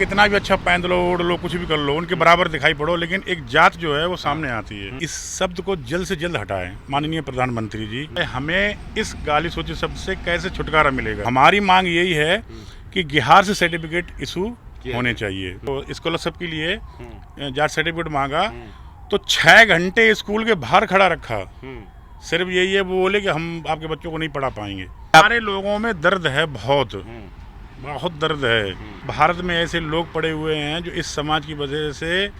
कितना भी अच्छा पहन लो, ओढ़ लो, कुछ भी कर लो, उनके बराबर दिखाई पड़ो, लेकिन एक जात जो है वो सामने आती है। इस शब्द को जल्द से जल्द हटाएं माननीय प्रधानमंत्री जी। हमें इस गाली सूचित शब्द से कैसे छुटकारा मिलेगा? हमारी मांग यही है कि बिहार से सर्टिफिकेट इशू होने चाहिए। तो स्कॉलरशिप के लिए जाट सर्टिफिकेट मांगा तो 6 घंटे स्कूल के बाहर खड़ा रखा। सिर्फ यही है, वो बोले कि हम आपके बच्चों को नहीं पढ़ा पाएंगे। हमारे लोगों में दर्द है, बहुत बहुत दर्द है। भारत में ऐसे लोग पड़े हुए हैं जो इस समाज की वजह से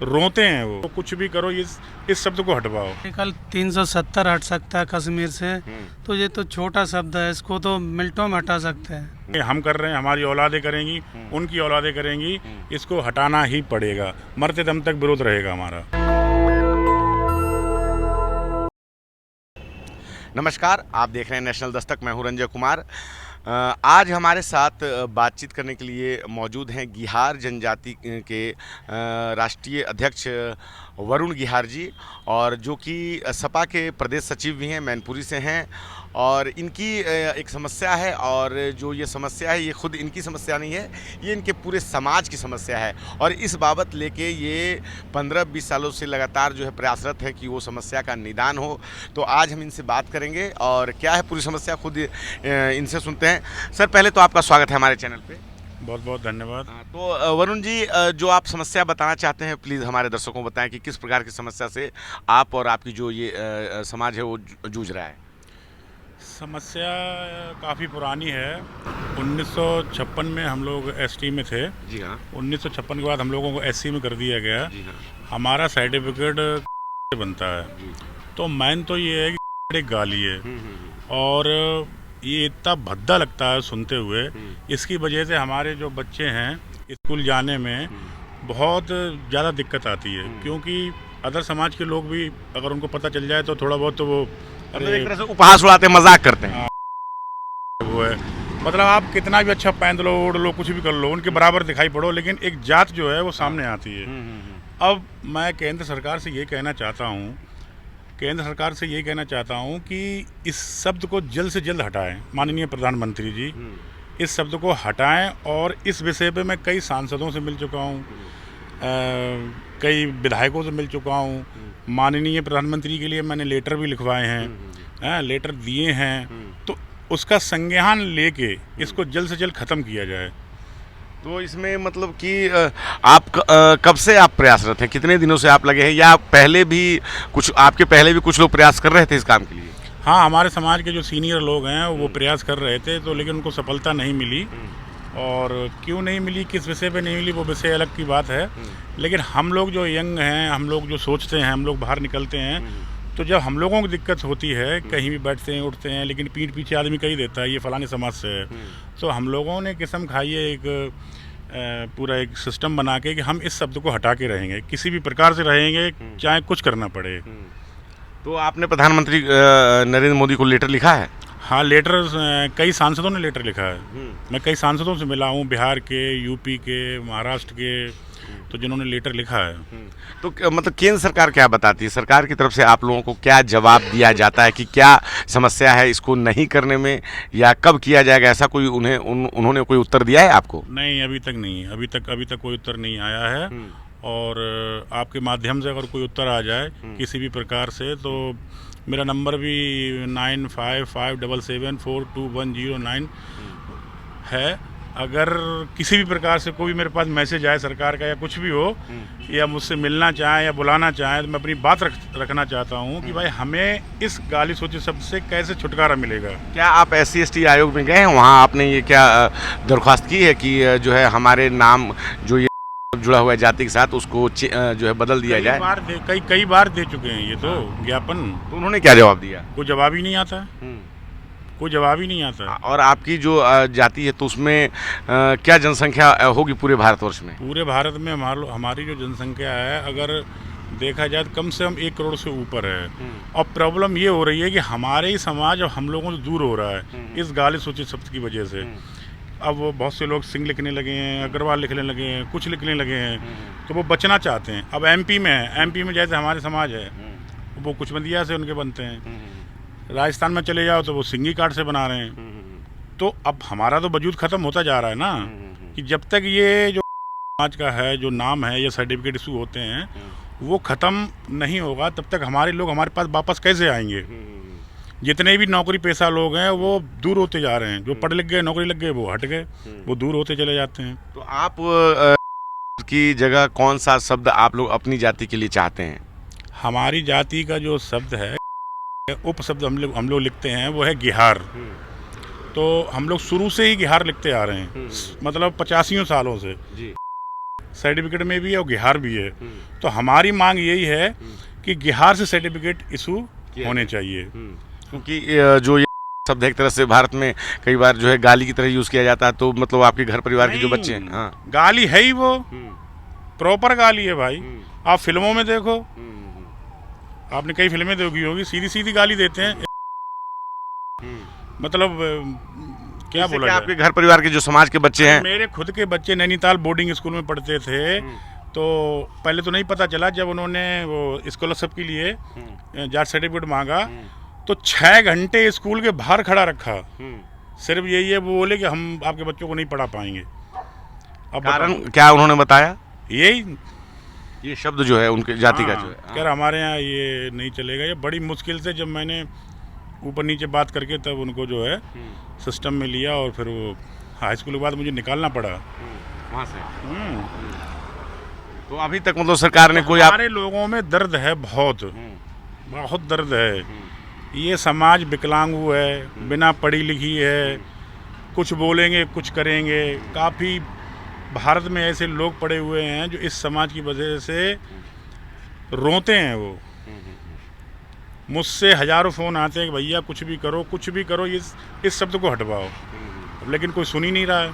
रोते हैं। वो तो कुछ भी करो, इस शब्द को हटवाओ। कल 370 हट सकता है कश्मीर से, तो ये तो छोटा शब्द है, इसको तो मिनटों में हटा सकते हैं। हम कर रहे हैं, हमारी औलादें करेंगी, उनकी औलादें करेंगी। इसको हटाना ही पड़ेगा, मरते दम तक विरोध रहेगा हमारा। नमस्कार, आप देख रहे हैं नेशनल दस्तक। मैं हूं रंजय कुमार। आज हमारे साथ बातचीत करने के लिए मौजूद हैं गिहार जनजाति के राष्ट्रीय अध्यक्ष वरुण गिहार जी, और जो कि सपा के प्रदेश सचिव भी हैं, मैनपुरी से हैं। और इनकी एक समस्या है, और जो ये समस्या है ये खुद इनकी समस्या नहीं है, ये इनके पूरे समाज की समस्या है। और इस बाबत लेके ये 15-20 सालों से लगातार जो है प्रयासरत है कि वो समस्या का निदान हो। तो आज हम इनसे बात करेंगे और क्या है पूरी समस्या खुद इनसे सुनते हैं। सर, पहले तो आपका स्वागत है हमारे चैनल पे। बहुत बहुत धन्यवाद। तो वरुण जी, जो आप समस्या बताना चाहते हैं, प्लीज़ हमारे दर्शकों को बताएं कि किस प्रकार की समस्या से आप और आपकी जो ये समाज है वो जूझ रहा है। समस्या काफ़ी पुरानी है। 1956 में हम लोग एसटी में थे। जी हाँ। 1956 के बाद हम लोगों को एससी में कर दिया गया। जी हाँ। हमारा सर्टिफिकेट बनता है। तो मैन तो ये है कि एक गाली है, और ये इतना भद्दा लगता है सुनते हुए। इसकी वजह से हमारे जो बच्चे हैं स्कूल जाने में बहुत ज़्यादा दिक्कत आती है, क्योंकि अदर समाज के लोग भी अगर उनको पता चल जाए तो थोड़ा बहुत तो वो एक तरह से उपहास उड़ाते हैं, मजाक करते हैं। वो है, मतलब आप कितना भी अच्छा पहन लो, ओढ़ लो, कुछ भी कर लो, उनके बराबर दिखाई पड़ो, लेकिन एक जात जो है वो सामने आती है। अब मैं केंद्र सरकार से ये कहना चाहता हूँ कि इस शब्द को जल्द से जल्द हटाएं माननीय प्रधानमंत्री जी। इस शब्द को हटाएं, और इस विषय पे मैं कई सांसदों से मिल चुका हूँ, कई विधायकों से मिल चुका हूँ। माननीय प्रधानमंत्री के लिए मैंने लेटर भी लिखवाए हैं, लेटर दिए हैं। तो उसका संज्ञान लेके इसको जल्द से जल्द ख़त्म किया जाए। तो इसमें मतलब कि आप कब से आप प्रयासरत हैं, कितने दिनों से आप लगे हैं, या पहले भी कुछ लोग प्रयास कर रहे थे इस काम के लिए? हाँ, हमारे समाज के जो सीनियर लोग हैं वो प्रयास कर रहे थे, तो लेकिन उनको सफलता नहीं मिली। और क्यों नहीं मिली, किस विषय पे नहीं मिली, वो विषय अलग की बात है। लेकिन हम लोग जो यंग हैं, हम लोग जो सोचते हैं, हम लोग बाहर निकलते हैं, तो जब हम लोगों को दिक्कत होती है, कहीं भी बैठते हैं, उठते हैं, लेकिन पीठ पीछे आदमी कही देता है ये फलाने समाज से है। तो हम लोगों ने किस्म खाई है, एक पूरा एक सिस्टम बना के कि हम इस शब्द को हटा के रहेंगे, किसी भी प्रकार से रहेंगे, चाहे कुछ करना पड़े। तो आपने प्रधानमंत्री नरेंद्र मोदी को लेटर लिखा है? हाँ, लेटर कई सांसदों ने लेटर लिखा है। मैं कई सांसदों से मिला हूँ, बिहार के, यूपी के, महाराष्ट्र के, तो जिन्होंने लेटर लिखा है। तो मतलब केंद्र सरकार क्या बताती है? सरकार की तरफ से आप लोगों को क्या जवाब दिया जाता है कि क्या समस्या है इसको नहीं करने में, या कब किया जाएगा? ऐसा कोई उन्होंने कोई उत्तर दिया है आपको? नहीं, अभी तक नहीं। अभी तक कोई उत्तर नहीं आया है। और आपके माध्यम से अगर कोई उत्तर आ जाए किसी भी प्रकार से, तो मेरा नंबर भी 9557742109 है। अगर किसी भी प्रकार से कोई मेरे पास मैसेज आए सरकार का, या कुछ भी हो, या मुझसे मिलना चाहें या बुलाना चाहें, तो मैं अपनी बात रखना चाहता हूं कि भाई हमें इस गाली सूचित शब्द से कैसे छुटकारा मिलेगा। क्या आप SC/ST आयोग में गए हैं? वहाँ आपने ये क्या दरख्वास्त की है कि जो है हमारे नाम जो ये जुड़ा हुआ है जाति के साथ, उसको जो है बदल दिया जाए? कई बार दे चुके हैं ये तो ज्ञापन। तो उन्होंने क्या जवाब दिया? कोई जवाब ही नहीं आता। कोई जवाब ही नहीं आता। और आपकी जो जाति है, तो उसमें क्या जनसंख्या होगी पूरे भारतवर्ष में? पूरे भारत में हमारी जो जनसंख्या है, अगर देखा जाए तो कम से कम 1 करोड़ से ऊपर है। और प्रॉब्लम ये हो रही है कि हमारे ही समाज अब हम लोगों से दूर हो रहा है इस गाली सूचित शब्द की वजह से। अब बहुत से लोग सिंह लिखने लगे हैं, अग्रवाल लिखने लगे हैं, कुछ लिखने लगे हैं, तो वो बचना चाहते हैं। अब MP में है, MP में जैसे हमारे समाज है, वो कुछ बंदिया से उनके बनते हैं। राजस्थान में चले जाओ तो वो सिंगी कार्ड से बना रहे हैं। तो अब हमारा तो वजूद ख़त्म होता जा रहा है ना। कि जब तक ये जो समाज का है जो नाम है ये सर्टिफिकेट इशू होते हैं वो ख़त्म नहीं होगा तब तक हमारे लोग हमारे पास वापस कैसे आएंगे। जितने भी नौकरी पेशा लोग हैं वो दूर होते जा रहे हैं, जो पढ़ लिख गए नौकरी लग गए वो हट गए, वो दूर होते चले जाते हैं। तो आप की जगह कौन सा शब्द आप लोग अपनी जाति के लिए चाहते हैं? हमारी जाति का जो शब्द है उप शब्द हम लोग लिखते हैं वो है गिहार। तो हम लोग शुरू से ही गिहार लिखते आ रहे हैं, मतलब 85 सालों से जी। सर्टिफिकेट में भी है और गिहार भी है। तो हमारी मांग यही है कि गिहार से सर्टिफिकेट इशू होने चाहिए, क्योंकि जो ये शब्द एक तरह से भारत में कई बार जो है गाली की तरह यूज किया जाता है, तो मतलब आपके घर परिवार के जो बच्चे हैं, हाँ गाली है ही वो, प्रॉपर गाली है भाई। आप फिल्मों में देखो, आपने कई फिल्में देखी होगी, सीधी सीधी गाली देते हैं। मतलब क्या बोला जाए? आपके घर परिवार के जो समाज के बच्चे हैं, मेरे खुद के बच्चे नैनीताल बोर्डिंग स्कूल में पढ़ते थे, तो पहले तो नहीं पता चला, जब उन्होंने वो स्कॉलरशिप के लिए जाट सर्टिफिकेट मांगा तो 6 घंटे स्कूल के बाहर खड़ा रखा। सिर्फ यही है, वो बोले कि हम आपके बच्चों को नहीं पढ़ा पाएंगे। अब कारण क्या उन्होंने बताया? यही ये शब्द जो है उनके जाति का जो है, कह रहा हमारे यहाँ ये नहीं चलेगा। ये बड़ी मुश्किल से जब मैंने ऊपर नीचे बात करके तब उनको जो है सिस्टम में लिया, और फिर वो हाई स्कूल के बाद मुझे निकालना पड़ा वहाँ से। तो अभी तक मतलब सरकार ने कोई हमारे लोगों में दर्द है, बहुत बहुत दर्द है। ये समाज विकलांग हुआ है, बिना पढ़ी लिखी है, कुछ बोलेंगे कुछ करेंगे। काफ़ी भारत में ऐसे लोग पड़े हुए हैं जो इस समाज की वजह से रोते हैं। वो मुझसे हजारों फ़ोन आते हैं कि भैया कुछ भी करो इस शब्द को हटवाओ, लेकिन कोई सुन ही नहीं रहा है।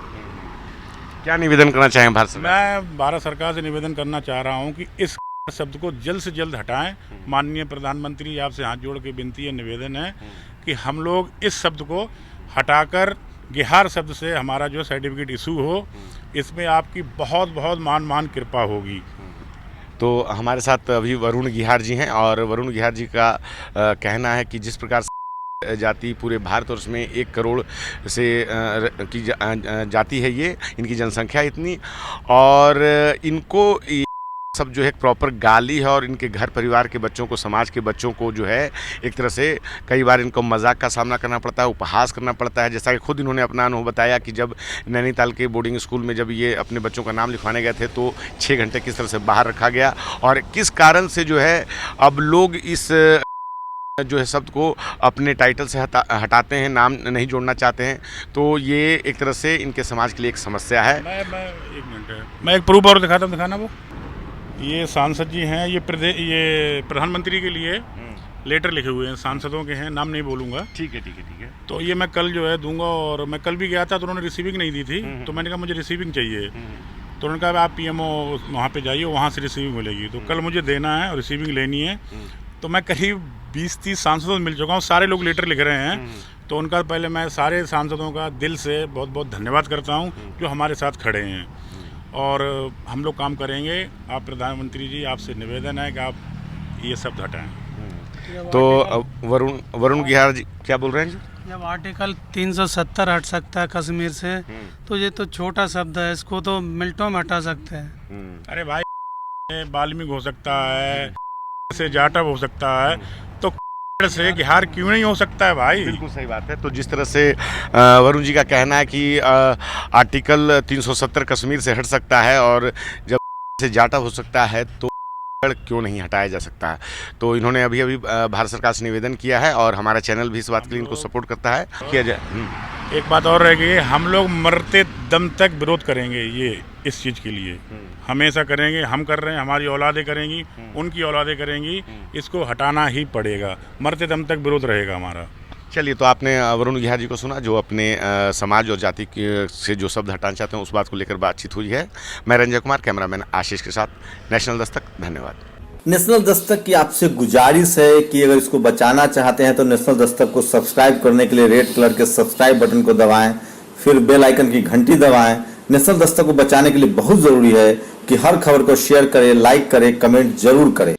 क्या निवेदन करना चाहें भारत सरकार? मैं भारत सरकार से निवेदन करना चाह रहा हूं कि इस शब्द को जल्द से जल्द हटाएं। माननीय प्रधानमंत्री, आपसे हाथ जोड़ के विनती है, निवेदन है कि हम लोग इस शब्द को हटाकर गिहार शब्द से हमारा जो सर्टिफिकेट इशू हो। इसमें आपकी बहुत बहुत मान कृपा होगी। तो हमारे साथ अभी वरुण गिहार जी हैं, और वरुण गिहार जी का कहना है कि जिस प्रकार से जाति पूरे भारत और उसमें 1 करोड़ से की जाति है, ये इनकी जनसंख्या इतनी, और इनको सब जो है प्रॉपर गाली है, और इनके घर परिवार के बच्चों को, समाज के बच्चों को जो है एक तरह से कई बार इनको मजाक का सामना करना पड़ता है, उपहास करना पड़ता है। जैसा कि खुद इन्होंने अपना अनुभव बताया कि जब नैनीताल के बोर्डिंग स्कूल में जब ये अपने बच्चों का नाम लिखवाने गए थे तो 6 घंटे किस तरह से बाहर रखा गया, और किस कारण से जो है अब लोग इस जो है शब्द को अपने टाइटल से हटाते हैं, नाम नहीं जोड़ना चाहते हैं। तो ये एक तरह से इनके समाज के लिए एक समस्या है। मैं एक मिनट, मैं एक प्रूफ और दिखाना वो ये सांसद जी हैं, ये प्रधानमंत्री के लिए लेटर लिखे हुए हैं, सांसदों के हैं, नाम नहीं बोलूँगा। ठीक है। तो ये मैं कल जो है दूंगा, और मैं कल भी गया था तो उन्होंने रिसीविंग नहीं दी थी, तो मैंने कहा मुझे रिसीविंग चाहिए। तो उन्होंने कहा आप PMO वहाँ पे जाइए, वहाँ से रिसीविंग मिलेगी। तो कल मुझे देना है और रिसीविंग लेनी है। तो मैं करीब 20-30 सांसदों से मिल चुका हूँ, सारे लोग लेटर लिख रहे हैं। तो उनका पहले मैं सारे सांसदों का दिल से बहुत बहुत धन्यवाद करता हूँ जो हमारे साथ खड़े हैं, और हम लोग काम करेंगे। आप प्रधानमंत्री जी, आपसे निवेदन है कि आप ये शब्द हटाएं। तो वरुण गिहार जी क्या बोल रहे हैं जी? जब आर्टिकल 370 हट सकता है कश्मीर से, तो ये तो छोटा शब्द है, इसको तो मिनटों में हटा सकते हैं। अरे भाई, वाल्मीकि हो सकता है, से जाटव हो सकता है, तो से गिहार क्यों नहीं हो सकता है भाई? बिल्कुल सही बात है। तो जिस तरह से वरुण जी का कहना है कि आर्टिकल 370 कश्मीर से हट सकता है, और जब से जाटव हो सकता है तो क्यों नहीं हटाया जा सकता है। तो इन्होंने अभी भारत सरकार से निवेदन किया है, और हमारा चैनल भी इस बात के लिए इनको सपोर्ट करता है किया जाए। एक बात और रह गई, हम लोग मरते दम तक विरोध करेंगे ये इस चीज़ के लिए, हमेशा करेंगे। हम कर रहे हैं, हमारी औलादें करेंगी, उनकी औलादें करेंगी। इसको हटाना ही पड़ेगा, मरते दम तक विरोध रहेगा हमारा। चलिए, तो आपने वरुण गिहार जी को सुना, जो अपने समाज और जाति से जो शब्द हटाना चाहते हैं उस बात को लेकर बातचीत हुई है। मैं रंजय कुमार, कैमरामैन आशीष के साथ, नेशनल दस्तक। धन्यवाद। नेशनल दस्तक की आपसे गुजारिश है कि अगर इसको बचाना चाहते हैं तो नेशनल दस्तक को सब्सक्राइब करने के लिए रेड कलर के सब्सक्राइब बटन को दबाएं, फिर बेल आइकन की घंटी दबाएं। नेशनल दस्तक को बचाने के लिए बहुत जरूरी है कि हर खबर को शेयर करें, लाइक करें, कमेंट जरूर करें।